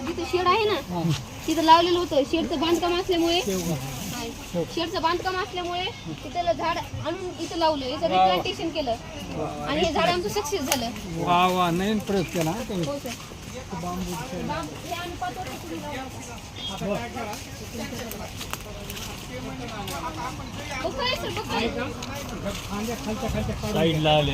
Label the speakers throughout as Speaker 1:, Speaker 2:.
Speaker 1: जिथं शेड आहे ना तिथं लावलेलं होतं. शेडचं बांधकाम असल्यामुळे तिथं झाड आणून इथं लावलं, याचं रिप्लांटेशन केलं आणि हे झाड आमचं सक्सेस झालं.
Speaker 2: वा वा, नवीन प्रयोग केला.
Speaker 1: हो सर. हे आम्ही 5 वर्षापूर्वी लावलं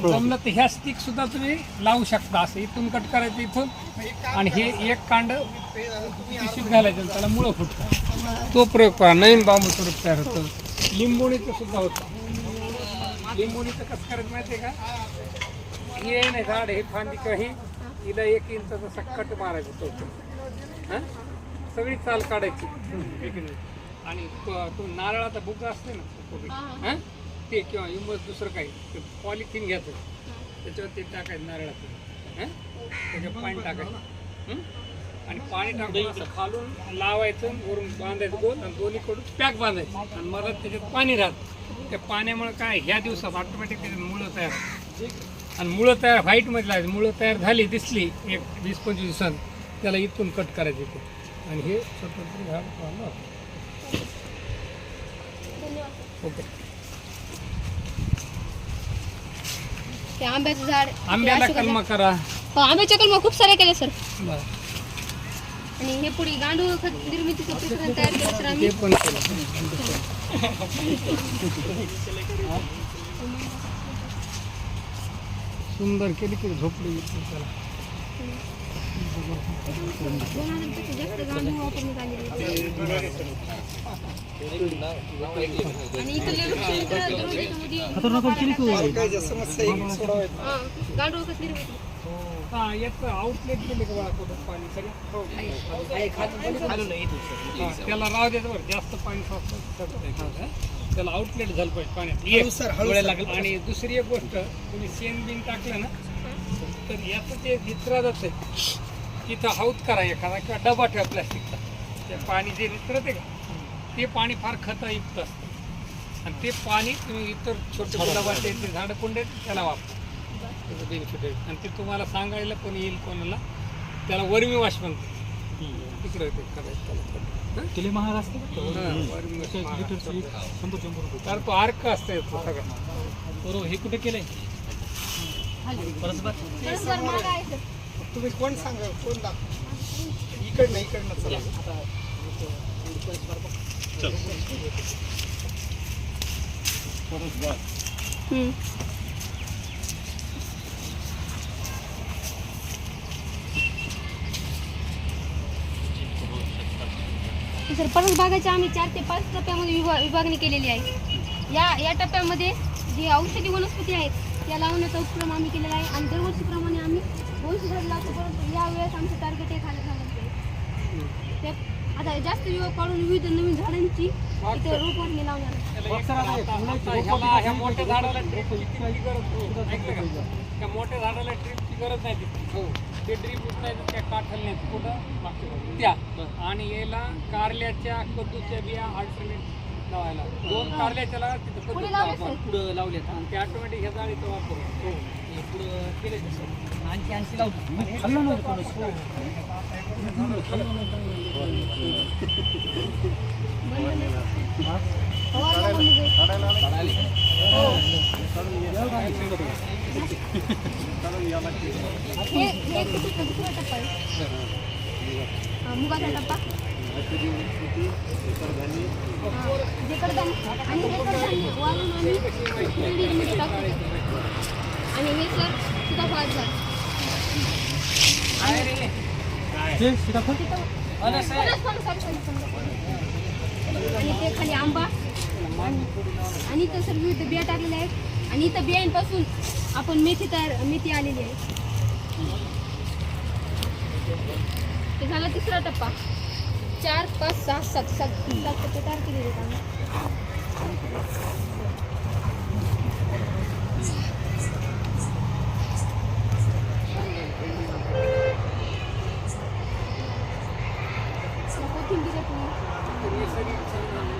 Speaker 2: जमलं तर ह्या स्टिक सुद्धा तुम्ही लावू शकता. असं इथून कट करायचं इथून, आणि हे एक कांड पिशवीत घालायचं, त्याला मुळं फुटतं. तो प्रयोग करा, नवीन बांबूचं रूप तयार होतं. लिंबोणीचं सुद्धा होतं. लिंबोणीचं कसं करायचं माहिती आहे का? हे नाही झाड, हे फांदी काही हिला 1 इंचाचा सकट मारायचं तो. हां, सगळी चाल काढायची. आणि तो नारळाचा बुगा असते ना, हां, ते किंवा इमस दुसरं काही पॉलिथिन घ्यायचं, त्याच्यावर ते टाकायचं नारळाचं, हां, त्याच्यावर पाणी टाकायचं, आणि पाणी टाकून असं खालून लावायचं, वरून बांधायचं गोल, आणि दोन्हीकडून पॅक बांधायचं, आणि मला त्याच्यात पाणी राहतं. त्या पाण्यामुळे काय ह्या दिवसात ऑटोमॅटिक त्याच्यात मुळं तयार, आणि मुळं तयार व्हाईटमध्ये लावायचं. मुळं तयार झाली दिसली 20-25 दिवसांत, त्याला इथून कट करायचं इथे, आणि हे स्वतंत्र झाड पाहिलं. ओके.
Speaker 1: ते आंब्याचं झाड,
Speaker 2: आंब्याला कलमा करा.
Speaker 1: आंब्याच्या कलमा खूप सारे केले सर.
Speaker 2: बरं.
Speaker 1: आणि हे पुढे गांडूळ खत निर्मितीचं प्रकरण तयार केलं सर आम्ही.
Speaker 2: ते पण केलं. सुंदर केली की झोपडी त्याला.
Speaker 1: जास्त गांडूळ वापरण्यात आलेले. आणि इकडले वृक्ष गांडूळ खत निर्मिती.
Speaker 2: हां, याचं आउटलेट केले का बाळा कुठं पाणी सगळं? त्याला राव द्यायचं बरं, जास्त पाणी त्याला आउटलेट झालं पाहिजे पाण्यात. आणि दुसरी एक गोष्ट, तुम्ही शेण बिन टाकलं ना तर याचं ते विचरा जातं. तिथं हाऊत करा एखादा, किंवा डबा ठेवा प्लॅस्टिकचा. ते पाणी जे विचरते का, ते पाणी फार खतयुक्त असतं, आणि ते पाणी तुम्ही इतर छोटे गुलाबाचे ते झाडं कोंडे त्याला वापरा. त्याचं बेनिफिट आहे. आणि ते तुम्हाला सांगायला पण येईल कोणाला, त्याला वर्मी वॉश म्हणतो. तिकडं ते करायचं केले महाराष्ट्र. तर तो अर्क असतो सगळं. बरोबर. हे कुठे केलंय? तुम्ही कोण सांगा, कोण दाखवा? इकडनं चला.
Speaker 1: सर, परस बागाची आम्ही 4 ते 5 टप्प्यामध्ये विभागणी केलेली आहे. या टप्प्यामध्ये जे औषधी वनस्पती आहेत त्या लावण्याचा उपक्रम आम्ही केलेला आहे. आणि दरवर्षीप्रमाणे आम्ही 200 झाड लावतो, परंतु यावेळेस आमचं टार्गेट 1000 झाडांचं आहे. आता जास्त युवक काढून विविध नवीन झाडांची इथे रोपवाटणी लावणार.
Speaker 2: ह्या मोठ्या झाडाला ट्रिपची गरज नाही. ते ड्रीप उचलायचं त्या काठाला नाही, कुठं त्या. आणि याला कारल्याच्या, कद्दूच्या बिया अल्टरनेट लावायला. 2 कारल्याच्या लावा, तिथं कद्दू पुढं लावल्यात, आणि ते ऑटोमॅटिक ह्या जाळीचा वापर पुढं केले तसं. आणखी लावतो.
Speaker 1: फवारला का मुग? हो. हे किती दुसरा टप्पा आहे? मुगाचा टप्पा जे कडधान्य आणि हे कडधान्य वाळून आम्ही फ्रीजमध्ये टाकतो. आणि हे सर सीताफळ झाड आणि ते खाली आंबा आणि इथं सर विविध बिया टाकलेल्या आहेत. आणि इथं बियांपासून आपण मेथी आलेली आहे. ते झाला तिसरा टप्पा. 4, 5, 6, 7 टप्पे तयार केलेले आहेत आम्ही. कोथिंबीर आहे.